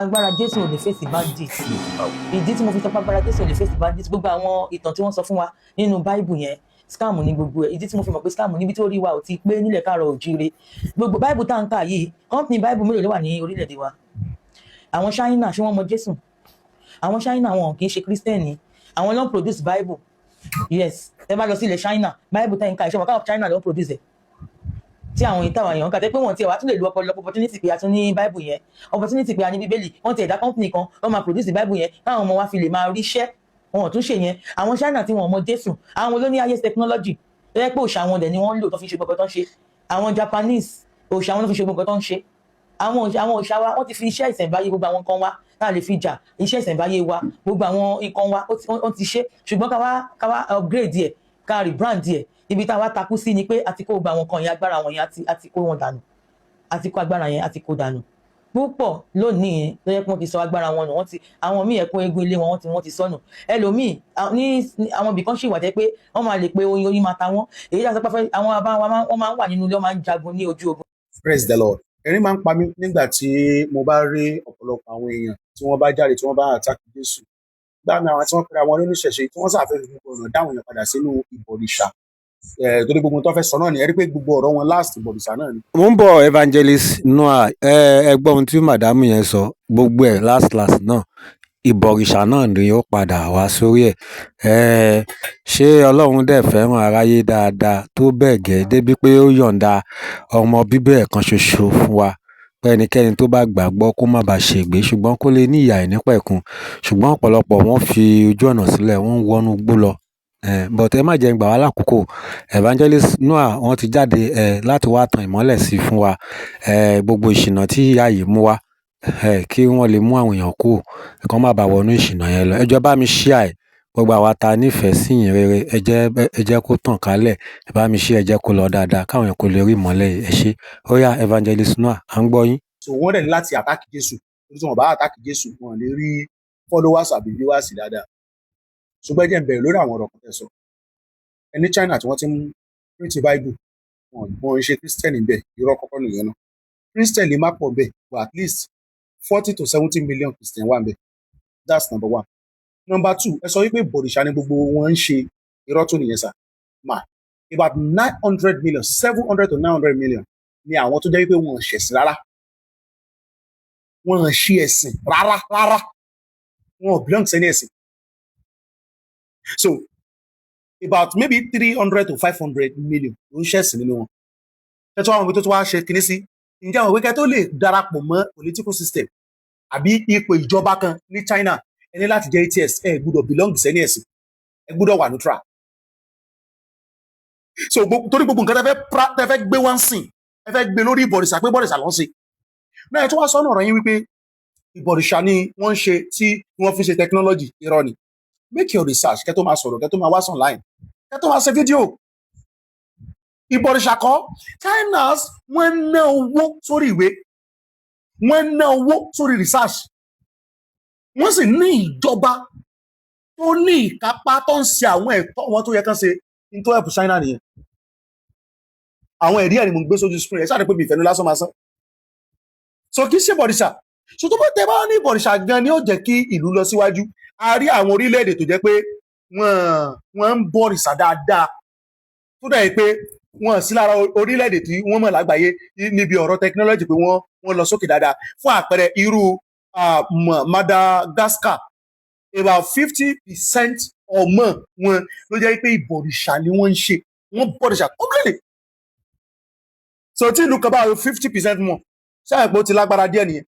agbára Jésù ò lè fèsì bandit. Ìdí tí mo fi sọ pé agbára Jésù ò lè fèsì bandit, gbogbo àwọn ìtàn tí wọ́n sọ fún wa nínú Bible yẹn scam ní gbogbo ẹ̀. Ìdí tí mo fi mọ̀ pé scam níbi tí orí wa ò ti pé nílẹ̀ káàrọ̀ òjíire. Gbogbo Bible tá à ń kà yìí, company Bible mélòó ló wà ní orílẹ̀-èdè wa? Àwọn China ṣé wọ́n mọ Jésù? Àwọn China wọn kì í ṣe Christian, àwọn ló ń produce Bible. Yes, ẹ bá lọ sí ilẹ̀ China, Bible tá à ń kà ìṣọwọ́ káwọn China ló ń produce ẹ̀. Tí àwọn ìtawà èèyàn kàtẹ́ pé wọ́n ti wá tún lè lo ọ̀pọ̀lọpọ̀ opportunity pé a tún ní Bible yẹn, opportunity pé a ní Bíbélì, wọ́n ti ẹ̀dá company kan wọ́n máa produce Bible yẹn káwọn ọmọ wa fi lè máa ríṣẹ́. Wọn ò tún ṣe yẹn. Àwọn China tí wọ́n mọ Jésù, àwọn ló ní highest technology, tó yẹ pé òòṣà wọn dẹ̀ ni wọ́n ń lò tó fi ṣe gbogbo tó ń ṣe. Àwọn Japanese òòṣà wọn ló fi ṣe gbogbo tó ń ṣe. Àwọn òòṣà wa wọ́n ti fi iṣẹ́ ìṣẹ̀ǹbáyé gbogbo àwọn nǹkan wa tá a lè fi jà, iṣẹ́ ìṣẹ̀ǹbáyé wa gbogbo àwọn nǹkan wa wọ́n ti ṣe, ṣùgbọ́n ká wá upgrade ẹ̀, ká rebrand ẹ̀. Ibi tá a wá takú sí ni pé a ti kó gbogbo àwọn nǹkan yẹn, agbára wọn yẹn a ti kó wọn dànù, a ti kó agbára yẹn a ti kó dànù. Púpọ̀ lónìí tó yẹ pé wọ́n ti sọ agbára wọn nù, àwọn míì ẹ̀kún eégún ilé wọn wọ́n ti sọnù. Ẹlòmíì ní àwọn ibìkan ṣì wà jẹ́ pé wọ́n máa lè pe oyin máa ta wọ́n. Èyí láti sọ pé àwọn àbá wọ́n máa ń wà nínú ilé, wọ́n máa ń jagun ní ojú ogun. Praise the Lord. Ẹ̀rín máa ń pa mí nígbà tí mo bá rí ọ̀pọ̀lọpọ̀ àwọn èèyàn tí wọ́n bá jáde tí wọ́n bá attack Jésù. Gbá mi àwọn tí wọ́n pera wọn oníṣẹ̀ṣe tí wọ́n sàfẹ́ fi gbogbo ọ̀nà dáhùn yẹn padà sínú ìbọ̀rìṣà. Torí gbogbo tó fẹ́ sọ náà ni ẹ rí pé gbogbo ọ̀rọ̀ wọn last ìbọ̀rìṣà náà ni. mo ń bọ̀ evangelist Noah ẹ gbọ́ ohun tí màdámù yẹn sọ, gbogbo ẹ̀ last náà ìbọ̀rìṣà náà ni ó padà wá sórí ẹ̀. Ṣé ọlọ́run dẹ̀ fẹ́ràn aráyé dáadáa tó bẹ́ẹ̀ gẹ́ débi pé ó yọ̀ǹda ọmọ bíbí ẹ̀ kan ṣoṣo fún wa pé ẹnikẹ́ni tó bá gbàgbọ́ kó má bàa ṣègbé ṣùgbọ́n kó lè ní ìyà àìnípẹ̀kun? Ṣùgbọ́n ọ̀pọ̀lọpọ̀ wọ́n fi ojú ọ̀nà sílẹ̀, wọ́n ń wọnú gbó lọ. But ẹ má jẹ́ gbà wá lákòókò. Evangelist Noah wọ́n ti jáde láti wá tan ìmọ́lẹ̀ sí fún wa gbogbo ìṣìnà tí ìyá yìí mú wá kí wọ́n lè mú àwọn èèyàn kú kí wọ́n má bàa wọnú ìṣìnà yẹn lọ. Ẹ jọ̀ọ́ bá mi share gbogbo àwa ta nífẹ̀ẹ́ sí ìyìn rere, ẹ jẹ́ kó tàn kálẹ̀, ẹ bá mi share, ẹ jẹ́ kó lọ dáadáa káwọn èèyàn kó lè rí ìmọ́lẹ̀ ẹ ṣé. Ó yá Evangelist Noah à ń gbọ́ yín. So wọ́n dẹ̀ ní láti attack Jésù. Torí tí wọ́n bá attack Jésù wọn lè rí followers àbí viewers dáadáa. Ṣùgbọ́n ẹ jẹ́ n bẹ̀rẹ̀ lórí àwọn ọ̀rọ̀ kan tẹ́ sọ. Ẹni China tí wọ́n ti ń print Bible wọn ń ṣe Christian níbẹ̀, irọ́ kọ́kọ́ nìyẹn náà. Christian lè má pọ̀ bẹ́ẹ̀, but at least 40 to 70 million Christian wà níbẹ̀. That's number one. Number two, ẹ sọ wípé bọ̀rìṣà ni gbogbo wọn ń ṣe, irọ́ tó nìyẹn sà. About 900 million, 700 to 900 million ni àwọn tó jẹ́ wípé wọn ò ṣẹ̀sìn rárá. Wọn ò ṣe ẹ̀sìn rárá. Wọn ò belong sẹ́ni ẹ̀sìn. So about maybe 300 to 500 million ló ń ṣẹ̀sìn nínú wọn. Ẹ tó àwọn òwe tó wá ṣe kinní sí. Ǹjẹ́ àwọn òwe kẹ́ tó lè darapọ̀ mọ́ political system àbí ipò ìjọba kan ní China, ẹ ní láti jẹ́ ATS, ẹ gbọ́dọ̀ belong sẹ́ni ẹ̀sìn, ẹ gbọ́dọ̀ wà neutral. So torí gbogbo nǹkan tẹ́ fẹ́ gbé wá ń sìn, ẹ fẹ́ gbé lórí ìbọ̀rìṣà pé bọ̀rìṣà ló ń ṣe. Náà ẹ tó wá sọ́nà ọ̀rọ̀ yín wípé ìbọ̀rìṣà ni wọ́n ń ṣe tí wọ́n fi ṣe technology, irọ́ ni. Make your research kẹ́ tó máa sọ̀rọ̀, kẹ́ tó máa wá online, kẹ́ tó máa ṣe fídíò. Ìbọ̀rìṣà kọ́, China's wọ́n ná owó sórí ìwé, wọ́n ná owó sórí research, wọ́n sì ní ìjọba tó ní ìkápá tó ń ṣe àwọn ẹ̀tọ́ wọn tó yẹ kán ṣe nítorí ẹ̀pù China nìyẹn. Àwọn ẹ̀rí ẹ̀ ni mo ń gbé sójú screen ẹ̀ ṣáà ní pé mi ìfẹ́nu lásán máa sán. So kì í ṣe bọ̀rìṣà. So tó bá tẹ bá ní ìbọ̀rìṣà gan ni ó jẹ́ kí ìlú lọ síwájú. A rí àwọn orílẹ̀-èdè tó jẹ́ pé wọ́n ń bọ̀rìṣà dáadáa tó dẹ̀ pé wọ́n sí lára orílẹ̀-èdè tí wọ́n mọ̀ lágbàáyé níbi ọ̀rọ̀ technology pé wọ́n lọ sókè dáadáa. Fún àpẹẹrẹ irú Madagascar, about 50% or more wọn ló jẹ́ pé ìbọ̀rìṣà ni wọ́n ń ṣe, wọ́n bọ̀rìṣà completely. So tí ìlú kan bá 50% mọ̀ ṣáà pé ó ti lágbára díẹ̀ nìyẹn.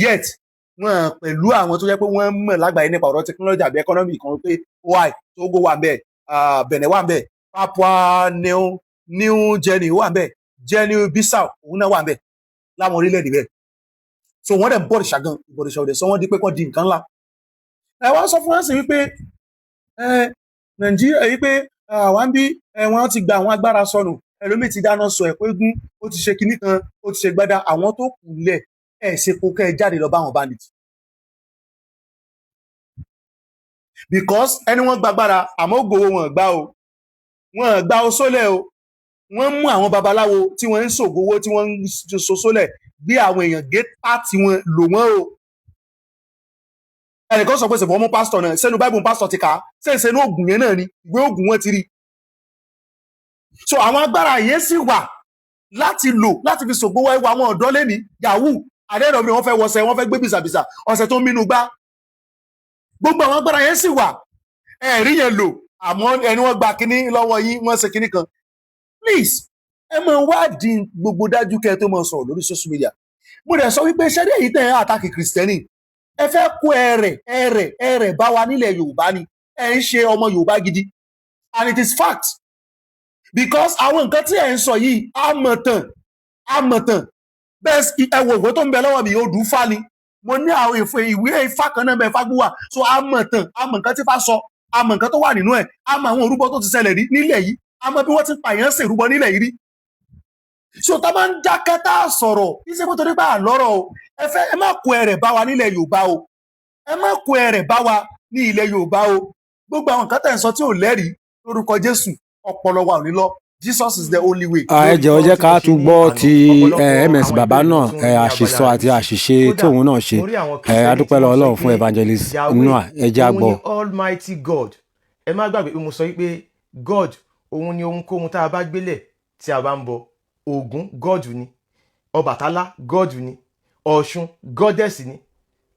Yet wọn pẹ̀lú àwọn tó jẹ́ pé wọ́n mọ̀ lágbàáyé nípa ọ̀rọ̀ technology àbí economy kan pé why Togo wà ń bẹ̀, Benin wà ń bẹ̀, Papua New Guinea wà ń bẹ̀, Guinea Bissau òun náà wà ń bẹ̀ láwọn orílẹ̀-èdè bẹ́ẹ̀. So wọ́n dẹ̀ bọ̀rìṣà gan, ìbọ̀rìṣà òde sọ wọ́n di pé kọ́ di nǹkan ńlá. Ẹ wá sọ fún wọn sí wípé Nàìjíríà wípé wá ń bí wọ́n ti gba àwọn agbára sọnù, ẹlòmíì ti dáná sọ ẹ̀kọ́ eégún, ó ti ṣe kinní kan, ó ti ṣe gbádá, àwọn tó kù lẹ̀ ṣe kó kẹ́ ẹ jáde lọ bá àwọn bandit. Because ẹni wọ́n gbàgbára àmọ́ ògbówó wọn gbá o, wọn gbá o sólẹ̀ o, wọ́n mú àwọn babaláwo tí wọ́n ń ṣògowó tí wọ́n ń so sólẹ̀ gbé àwọn èèyàn gé pàtì wọn lò wọ́n o. ẹnìkan sọ pé ṣèbọn mú pásítọ̀ náà sẹ́nu báìbù pásítọ̀ ti kà á ṣèṣe ní oògùn yẹn náà ni ìwé oògùn wọn ti rí. so àwọn agbára yẹn sì wà láti lò láti fi ṣògbó wáyé wa àwọn ọ̀dọ́ lẹ́ni yahoo àdéhùn mi wọ́n fẹ́ wọṣẹ wọ́n fẹ́ gbé bìsàbìsà ọ̀sẹ̀ tó ń mínú gbá gbogbo àwọn agbára yẹn sì wà ẹ̀rí yẹn lò àmọ́ ẹni wọ́n gba kínní lọ́wọ́ yín wọ́n ṣe kínní kan please ẹ máa wádìí gbogbo dájú kẹ́ ẹ tó máa sọ̀rọ̀ lórí social media mo dẹ̀ sọ wípé ṣẹ́dí èyí tẹ̀ ẹ́ àtàkì kìrìsìtẹ́nì ẹ fẹ́ kó ẹ̀rẹ̀ bá wa nílẹ̀ Yorùbá ni ẹ ń ṣe ọmọ Yorùbá gidi and it is fact because àwọn nǹkan tí ẹ ń sọ yìí àmọ̀tàn bẹ́ẹ̀ ẹ wo ìwé tó ń bẹ lọ́wọ́ mi odù fá ni mo ní àwọn ìwé ifá kan náà bẹ́ẹ̀ fágbúwà so àmọ̀ nǹkan tí fá sọ àmọ̀ nǹkan tó wà nínú ẹ̀ àmọ̀ àwọn orúbọ tó ti ṣẹlẹ̀ rí nílẹ̀ yìí àmọ̀ bí wọ́n ti pààyàn ṣe ìrúbọ nílẹ̀ yìí rí so tá a bá ń dákẹ́ tá a sọ̀rọ̀ kí ṣe kó torí pé àlọ́rọ̀ o ẹ má kó ẹrẹ̀ bá wa nílẹ̀ Yorùbá o ẹ má kó ẹrẹ̀ bá wa ní ilẹ̀ Yorùbá o gbogbo àwọn nǹkan tẹ̀ ń sọ tí ò lẹ́rìí lórúkọ Jésù ọpọlọ wa ò ní lọ Jesus is the only way. ẹ jẹ́ ká tún gbọ́ ti ms bàbá náà àṣìsọ àti àṣìṣe tóun náà ṣe adúpẹ́ lọ́wọ́ Ọlọ́run fún evangelist Noah ẹ jẹ́ á gbọ́. Almighty God ẹ má gbàgbé pé mo sọ wípé God òun ni ohunkóhun tá a bá gbélẹ̀ tí a bá ń bọ Ògún God ni Ọbàtálá God ni Ọ̀ṣun goddess ni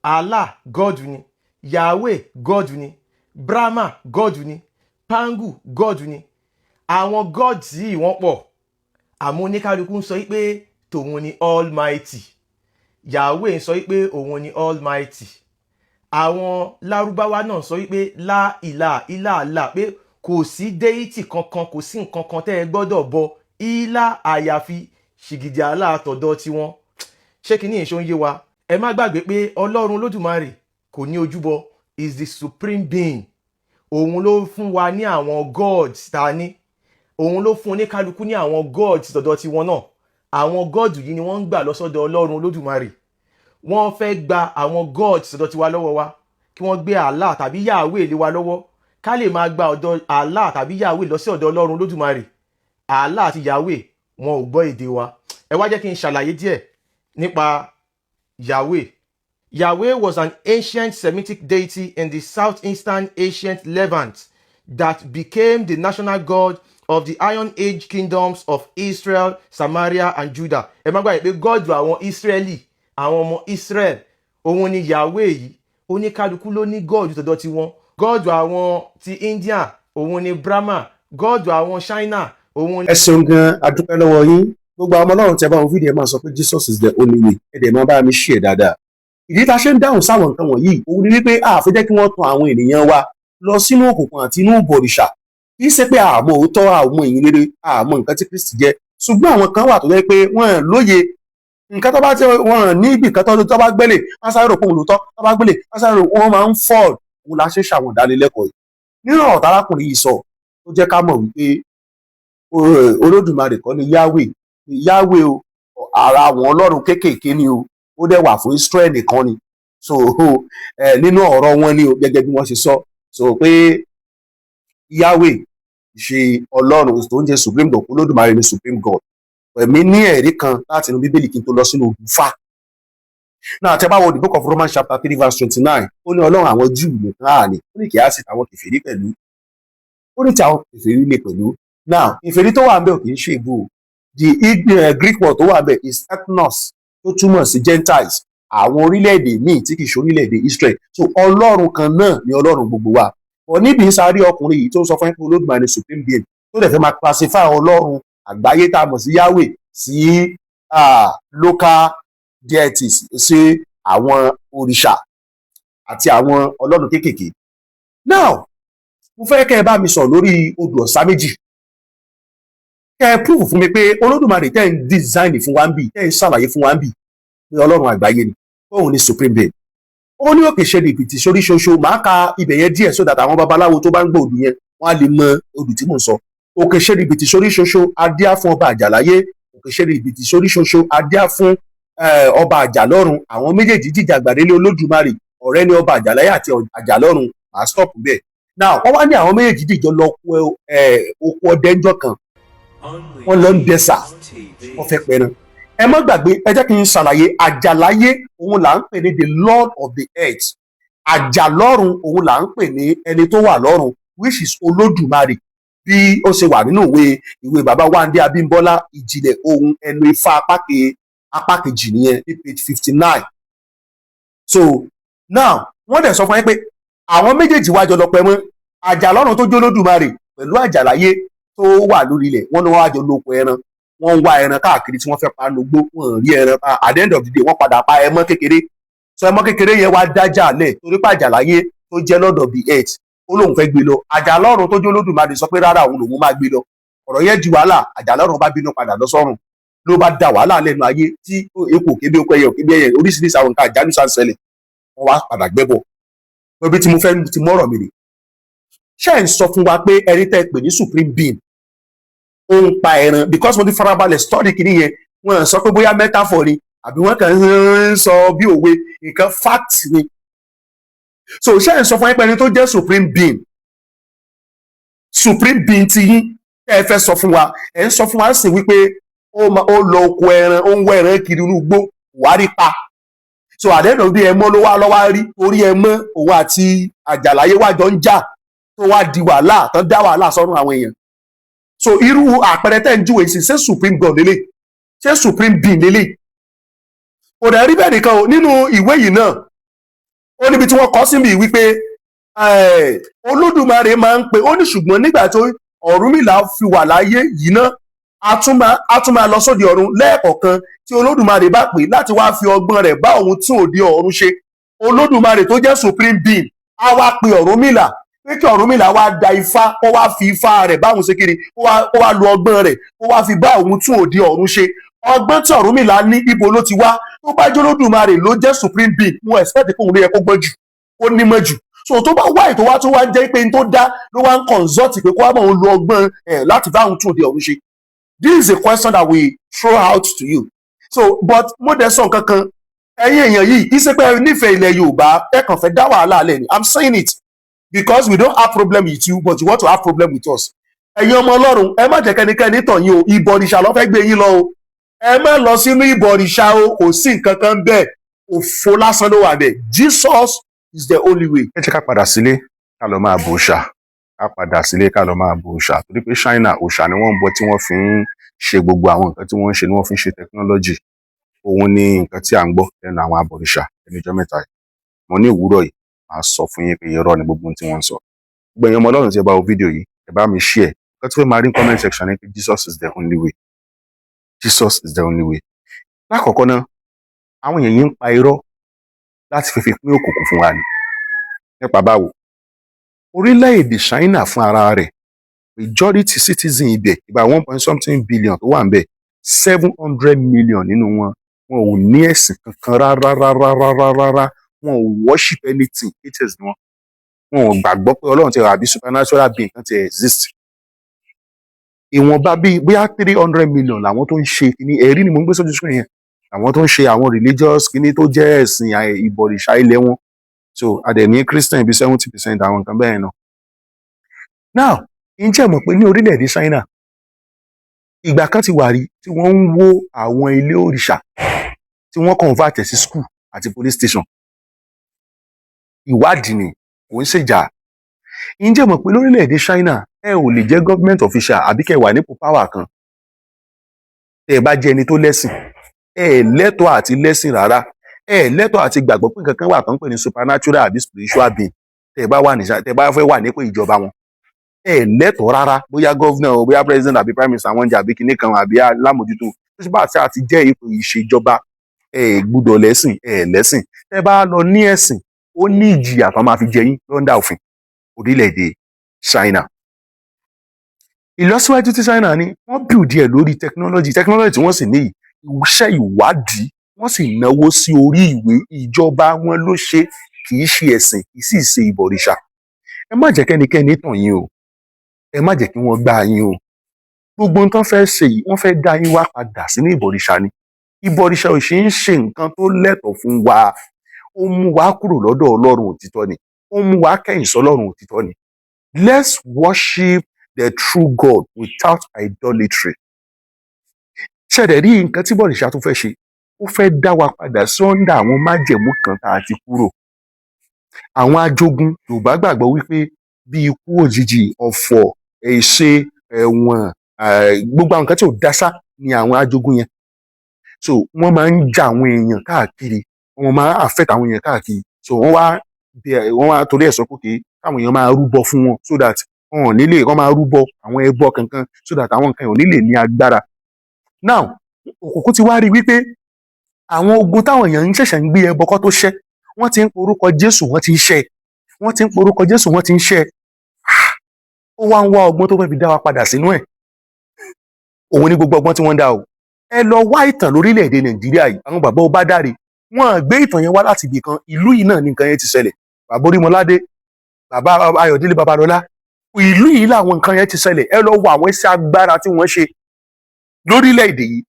Allah God ni Yahweh God ni Brahma God ni Pangu God ni àwọn gods yìí wọ́n pọ̀ àmọ́ oníkálukú ń sọ pé tòun ni Almighty Yahweh ń sọ pé òun ni Almighty àwọn lárúbáwá náà sọ pé la ìlà ìlà pé kò sí deity kankan kò sí nǹkan kan tẹ́ ẹ gbọ́dọ̀ bọ ìlà àyàfi ṣìgìdì aláàtọ̀dọ̀ tiwọn ṣé kí ní ìṣó ń yé wa ẹ má gbàgbé pé Ọlọ́run Olódùmarè kò ní ojúbọ is the supreme being òun ló fún wa ní àwọn gods ta ní òun ló fún oníkálukú ní àwọn gods tọ̀dọ̀ tiwọn náà àwọn gods yìí ni wọ́n ń gbà lọ́sọ́dọ̀ Ọlọ́run Olódùmarè wọ́n fẹ́ gba àwọn gods tọ̀dọ̀ tiwa lọ́wọ́ wa kí wọ́n gbé Allah tàbí Yahweh lé wa lọ́wọ́ ká lè máa gba ọ̀dọ̀ Allah tàbí Yahweh lọ sí ọ̀dọ̀ Ọlọ́run Olódùmarè Allah àti Yahweh wọn ò gbọ́ èdè wa ẹ wá jẹ́ kí n ṣàlàyé díẹ̀ nípa Yahweh. Yahweh was an ancient Semitic deity in the southeastern ancient Levant that became the national god of the Iron Age kingdoms of Israel, Samaria and Judah. Ẹ má gbàgbé pé God àwọn Israeli, àwọn ọmọ Israel, òun ni Yahweh yìí. Oníkálukú ló ní God tọ̀dọ̀ tiwọn. God àwọn ti India, òun ni Brahma. God àwọn China, òun ni. Ẹ ṣeun gan adúpẹ́ lọ́wọ́ yín gbogbo àwọn ọmọ Ọlọ́run tí ẹ bá wọn fídíò ẹ máa sọ pé Jesus is the only way ẹ dẹ̀ máa bá mi ṣí ẹ̀ dáadáa. Ìdí tá a ṣe ń dáhùn sáwọn nǹkan wọ̀nyí òun ni wípé a fẹ́ jẹ́ kí wọ́n tan àwọn ènìyàn wa lọ sínú òkùnkùn àti inú ìbọ̀rìṣà kì í ṣe pé àmọ́ òótọ́ àmọ́ ìyìn rere àmọ́ nǹkan tí Kristi jẹ́ ṣùgbọ́n àwọn kan wà tó jẹ́ pé wọ́n lóye nǹkan tó bá tí wọ́n ní ibì kan tó bá gbélé wọ́n sáré rò pé òun lóòótọ́ tó bá gbélé wọ́n sáré rò wọ́n máa ń fọ́ọ̀d òun la ṣe ṣàwọn ìdánilẹ́kọ̀ọ́ yìí nínú ọ̀tá arákùnrin yìí sọ ó jẹ́ ká mọ̀ wípé Olódùmarè kọ́ ni Yahweh o ara àwọn ọlọ́run kéékèèké ni o ó dẹ̀ wà fún Israel nìkan ni so nínú ọ̀rọ̀ wọn ni o gẹ́gẹ́ bí wọ́n ṣe sọ so pé Yahweh ṣe ọlọ́run tó ń jẹ́ supreme god Olódùmarè ni supreme god ẹ̀mí ní ẹ̀rí kan láti inú bíbélì kí n tó lọ sínú ògùnfà náà tẹ́ bá wo the book of Romans chapter 3 verse 29 ó ní ọlọ́run àwọn Júù nìkan àní ó ní kì í á sì àwọn kèfèrí pẹ̀lú ó ní tí àwọn kèfèrí lè pẹ̀lú now kèfèrí tó wà ń bẹ̀ ò kì í ṣe ìbò the Greek word tó wà bẹ̀ is ethnos tó túmọ̀ sí Gentiles àwọn orílẹ̀-èdè míì tí kì í ṣe orílẹ̀-èdè Israel so ọlọ́run kan náà ni ọlọ́run gbogbo wa ọ̀ níbi ìsáré ọkùnrin yìí tó sọ fún ẹ̀kọ́ Olódùmarè ní supreme being tó dẹ̀ fẹ́ máa classify ọlọ́run àgbáyé tá a mọ̀ sí Yahweh sí local deities sí àwọn òrìṣà àti àwọn ọlọ́run kéékèèké now mo fẹ́ kẹ́ ẹ bá mi sọ lórí odò ọ̀sá méjì kẹ́ ẹ prove fún mi pé Olódùmarè tẹ́ ń design fún wa ń bì tẹ́ ń ṣàlàyé fún wa ń bì ní ọlọ́run àgbáyé ni òun ni supreme being ó ní òkè ṣe rìbìtì sórí ṣoṣo máa ka ibẹ̀ yẹn díẹ̀ so that àwọn babaláwo tó bá ń gbọ́ odù yẹn wọ́n á lè mọ odù tí mò ń sọ òkè ṣe rìbìtì sórí ṣoṣo adíá fún ọba àjàláyé òkè ṣe rìbìtì sórí ṣoṣo adíá fún ọba àjàlọ́run àwọn méjèèjì jìjàgbàdé lé Olódùmarè ọ̀rẹ́ ní ọba àjàláyé àti àjàlọ́run máa stop bẹ́ẹ̀ now wọ́n wá ní àwọn méjèèjì dìjọ lọ oko ọdẹ ńjọ́ kan wọ́n lọ ń dẹsà wọ́n fẹ́ pẹran ẹ má gbàgbé ẹ jẹ́ kí n ṣàlàyé àjàláyé òun là ń pè ní the lord of the earth, àjàlọ́run òun là ń pè ní ẹni tó wà lọ́run which is olódùmarè bí ó ṣe wà nínú ìwé bàbá Wándé Abímbọ́lá ìjìnlẹ̀ ohun ẹnu ifá apá kejì nìyẹn ní page 59. So now wọ́n dẹ̀ sọ fún yín pé àwọn méjèèjì wá jọ lọ pẹ́ mọ́ àjàlọ́run tó jó olódùmarè pẹ̀lú àjàláyé tó wà lórí ilẹ̀ wọ́n ní wọ́n wá jọ lóko ẹran wọ́n ń wá ẹran káàkiri tí wọ́n fẹ́ pa lógbó wọ́n rí ẹran pa at the end of the day wọ́n padà pa ẹmọ́ kékeré. So ẹmọ́ kékeré yẹn wá dájà lẹ̀ torí pé àjàláyé tó jẹ́ lord of the earth ó lóun fẹ́ gbé lọ àjàlọ́run tó jó olódùmarè sọ pé rárá òun lòun máa gbé lọ. Ọ̀rọ̀ yẹn di wàhálà àjàlọ́run bá bínú padà lọ sọ́run ló bá da wàhálà lẹ́nu ayé tí epo òkèbí okò ẹyẹ òkèbí ẹyẹ oríṣiríṣi àwọn nǹkan àjálù sáà ń ṣẹlẹ̀ wọ́n wá padà gbẹ́bọ̀. Ibi tí mo fẹ́ ti mọ́rọ̀ mi rè ṣé ẹ̀ ń sọ fún wa pé ẹni tẹ́ pè ní supreme being ó ń pa ẹran because mo ti farabalẹ̀ study kìíní yẹn wọ́n sọ pé bóyá metaphor ni àbí wọ́n kàn ń sọ bí òwe nǹkan fact ni. So ṣé ẹ̀ ń sọ fún wa pé ẹni tó jẹ́ supreme being ti yín ẹ fẹ́ sọ fún wa ẹ̀ ń sọ fún wa sì wípé ó lọ oko ẹran ó ń wọ ẹran kiri inú igbó wárí pa. So àdéhùn bí ẹmọ ló wá lọ́wọ́ rí orí ẹmọ òun àti àjàláyé wájọ ń jà tó wá di wàhálà tán dá wàhálà sọ́run àwọn èèyàn. So irú àpẹẹrẹ tẹ́ ń júwèé sí ṣé supreme god lélẹ̀ ṣé supreme being lélẹ̀ kò dẹ̀ rí bẹ́ẹ̀ nìkan o nínú ìwé yìí náà ó níbi tí wọ́n kọ sí mi wípé olódùmarè máa ń pe ó ní ṣùgbọ́n nígbà tó Ọ̀rúnmìlà fi wà láyé yìí náà a tún máa lọ sóde ọ̀run lẹ́ẹ̀kọ̀ọ̀kan tí olódùmarè bá pè láti wá fi ọgbọ́n rẹ̀ bá òun tún òde ọ̀run ṣe. Olódùmarè tó jẹ́ supreme being á wá pe Ọ̀rúnmìlà pé kí Ọ̀rúnmìlà wá da ifá ó wá fi ifá rẹ̀ bá òun ṣe kiri ó wá lo ọgbọ́n rẹ̀ ó wá fi bá òun tún òde ọ̀run ṣe. Ọgbọ́n tí Ọ̀rúnmìlà ní ibo ló ti wá tó bá jẹ́ Olódùmarè ló jẹ́ supreme being mo expect pé òun ló yẹ kó gbọ́n jù ó nímọ̀ jù. So tó bá wáyé tó wá tó wá jẹ́ pé n tó dá ló wá ń consult pé kó wá máa ń lo ọgbọ́n láti bá òun tún òde ọ̀run ṣe. This is a question that we throw out to you. So but mo dẹ̀ sọ nǹkan kan ẹ̀yin èèyàn yìí kì í ṣe pé nífẹ̀ẹ́ ilẹ̀ Yorùbá ẹ kàn fẹ́ dá wàhálà lẹ̀ ni I'm saying it because we don't have problem with you but you want to have problem with us. Ẹ̀yin ọmọ Ọlọ́run ẹ má jẹ́ kẹ́nikẹ́ni tàn yín o ìbọ̀rìṣà ló fẹ́ gbé yín lọ o ẹ má lọ sínú ìbọ̀rìṣà o kò sí nǹkan kan bẹ́ẹ̀ òfo lásán ló wà bẹ́ẹ̀ Jesus is the only way. ẹ jẹ́ ká padà sílé ká lọ máa bọ òòṣà ká padà sílé ká lọ máa bọ òòṣà torí pé China òòṣà ni wọ́n ń bọ tí wọ́n fi ń ṣe gbogbo àwọn nǹkan tí wọ́n ń ṣe ni wọ́n fi ń ṣe technology òun ni nǹkan tí à ń gbọ́ lẹ́nu àwọn abọ̀rìṣà ẹnìjọ́ mẹ́ta yìí mo ní ìwúrọ̀ yìí màá sọ fún yín pé irọ́ ni gbogbo ohun tí wọ́n ń sọ gbẹ̀yìn ọmọ Ọlọ́run tí ẹ bá wo fídíò yìí ẹ bá mi share nǹkan tí wọ́n máa rí comment section ni pé Jesus is the only way Jesus is the only way. Lákọ̀ọ́kọ́ náà àwọn èèyàn yìí ń pa irọ́ láti fi pín òkùnkùn fún wa ni nípa báwo orílẹ̀-èdè China fún ara rẹ̀ majority citizen ibẹ̀ ìgbà 1 billion tó wà ń bẹ̀ 700 million nínú wọn ò ní ẹ̀sìn kankan rárá wọn ò worship anything haters ni wọn ò gbàgbọ́ pé Ọlọ́run ti rà bí supernatural being kan ti exist. Ìwọ̀nba bíi bóyá 300 million làwọn tó ń ṣe kíní ẹ̀rí ni mo ń gbé sójú screen yẹn àwọn tó ń ṣe àwọn religious kíní tó jẹ́ ẹ̀sìn ìbọ̀rìṣà ilẹ̀ wọn so adẹ̀ ní Christian bíi 70% àwọn nǹkan bẹ́ẹ̀ náà. Now ǹjẹ́ mọ̀ pé ní orílẹ̀-èdè China ìgbà kan ti wà rí tí wọ́n ń wó àwọn ilé òrìṣà tí wọ́n convert sí school àti police station ìwádìí ni kò ń ṣèjà. Ǹjẹ́ mọ̀ pé lórílẹ̀-èdè China ẹ ò lè jẹ́ government official àbí kẹ́ wà nípò power kan tẹ́ ẹ bá jẹ́ ẹni tó lẹ́sìn ẹ lẹ́tọ̀ọ́ àti lẹ́sìn rárá ẹ lẹ́tọ̀ọ́ àti gbàgbọ́ pé nǹkan kan wà kan pè ní supernatural àbí spiritual being tẹ́ ẹ bá fẹ́ wà nípò ìjọba wọn ẹ lẹ́tọ̀ọ́ rárá bóyá governor o bóyá president àbí prime minister wọn jẹ àbí kinní kan àbí alámòjútó tó bá àti jẹ́ ipò ìṣèjọba ẹ gbúdọ̀ lẹ́sìn ẹ lẹ́sìn tẹ́ bá lọ ní ẹ̀sìn ó ní ìjìyà tó máa fi jẹ yín lọ́ndà òfin orílẹ̀-èdè China. Ìlọsíwájú tí China ní wọ́n build ẹ̀ lórí technology tí wọ́n sì ní iṣẹ́ ìwádìí wọ́n sì náwó sí orí ìwé ìjọba wọn ló ṣe kì í ṣe ẹ̀sìn kì í sì ṣe ìbọ̀rìṣà. Ẹ má jẹ́ kẹ́nikẹ́ni tàn yín o ẹ má jẹ́ kí wọ́n gbá yín o gbogbo nǹkan fẹ́ ṣe yìí wọ́n fẹ́ dá yín wá padà sínú ìbọ̀rìṣà ni ìbọ̀rìṣà ò ṣe ń ṣe nǹkan tó lẹ́tọ̀ọ́ fún wa ó mú wa kúrò lọ́dọ̀ Ọlọ́run òtítọ́ ni ó mú wa kẹ́yìn sọ́lọ́run òtítọ́ ni. Let's worship the true God without idolatry. ṣẹ̀dẹ̀ rí nǹkan tí bọ̀rìṣà tó fẹ́ ṣe ó fẹ́ dá wa padà sọ́ndà àwọn májẹ̀mú kan tá a ti kúrò. Àwọn ajogun Yorùbá gbàgbọ́ wípé bí ikú òjijì, ọ̀fọ̀, èṣe, ẹ̀wọ̀n, gbogbo àwọn nǹkan tí ò dásá ni àwọn ajogun yẹn. So wọ́n máa ń ja àwọn èèyàn káàkiri, wọ́n máa ń affect àwọn èèyàn káàkiri. So wọ́n wá torí ẹ̀ sọ pé káwọn èèyàn máa rúbọ fún wọn so that wọn ò ní lè, wọ́n máa rúbọ àwọn ẹbọ kankan so that àwọn nǹkan ò ní lè ní agbára. Now òkùnkùn ti wá rí wípé àwọn ogun táwọn èèyàn ń ṣẹ̀ṣẹ̀ ń gbé ẹbọ kọ́ tó ṣẹ́, wọ́n ti ń porúkọ Jésù, wọ́n ti ń ṣẹ́, wọ́n ti ń porúkọ Jésù, wọ́n ti ń ṣẹ́. Ó wá ń wá ọgbọ́n tó fẹ́ fi dá wa padà sínú ẹ̀. Òun ní gbogbo ọgbọ́n tí wọ́n ń dá o. Ẹ lọ wá ìtàn lórílẹ̀‐èdè Nàìjíríà yìí, àwọn bàbá ọba dáre, wọ́n gbé ìtàn yẹn wá láti ibì kan, ìlú yìí náà ni nǹkan yẹn ti ṣẹlẹ̀. Bàbá Orímọládé, bàbá Ayọ̀délé Babalọ́lá, ìlú yìí làwọn nǹkan yẹn ti ṣẹlẹ̀. Ẹ lọ wo àwọn iṣẹ́ agbára tí wọ́n ṣe lórílẹ̀‐èdè yìí.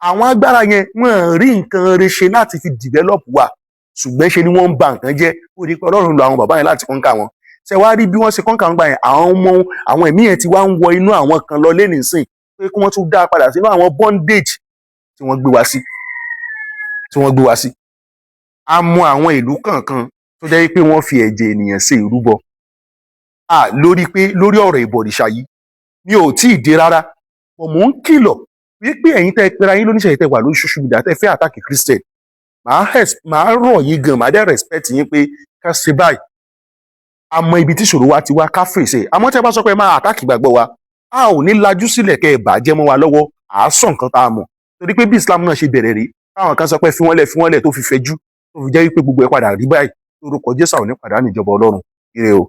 Àwọn agbára yẹn wọ́n rí nǹkan rẹ̀ ṣe láti fi develop wa, ṣùgbọ́n ṣe ni wọ́n ń ba nǹkan jẹ́. Ó rí pé Ọlọ́run lo àwọn bàbá yẹn láti kọ́ńkà wọn. Ṣé wàá rí bí wọ́n ṣe kọ́ńkà wọn gbà yẹn, àwọn ẹ̀mí yẹn ti wá ń wọ inú àwọn kan lọ lénìísìn pé kí wọ́n tún dá padà sínú àwọn bondage tí wọ́n gbé wá sí. A mọ àwọn ìlú kankan tó jẹ́ pé wọ́n fi ẹ̀jẹ̀ ènìyàn ṣe ìrúbọ. Lórí ọ̀rọ̀ ìbọ̀rìṣà yìí mi ò tí ì dé rárá. Mò ń kìlọ̀ wípé ẹ̀yin tẹ́ pera yín lóníṣẹ́ tẹ́ wà lórí social media tẹ́ fẹ́ àtàkì Christian, màá rọ̀ yín gan, màá dẹ́ respect yín pé ká ṣe báyìí. A mọ ibi tí ìṣòro wa ti wá, ká fèsì. Àmọ́ tẹ́ bá sọ pé máa àtàkì ìgbàgbọ́ wa, a ò ní lajú sílẹ̀ kẹ́ ẹ bàjẹ́ mọ́ wa lọ́wọ́. À á sọ nǹkan tá a mọ̀. Torí pé bí Islam náà ṣe bẹ̀rẹ̀ rí, táwọn kan sọ pé fi wọ́n lẹ̀ tó fi fẹjú, tó fi jẹ́ wípé gbogbo ẹ̀ padà rí báyìí. Lórúkọ Jésù ò ní pàdánù ìjọba Ọlọ́run. Ire o.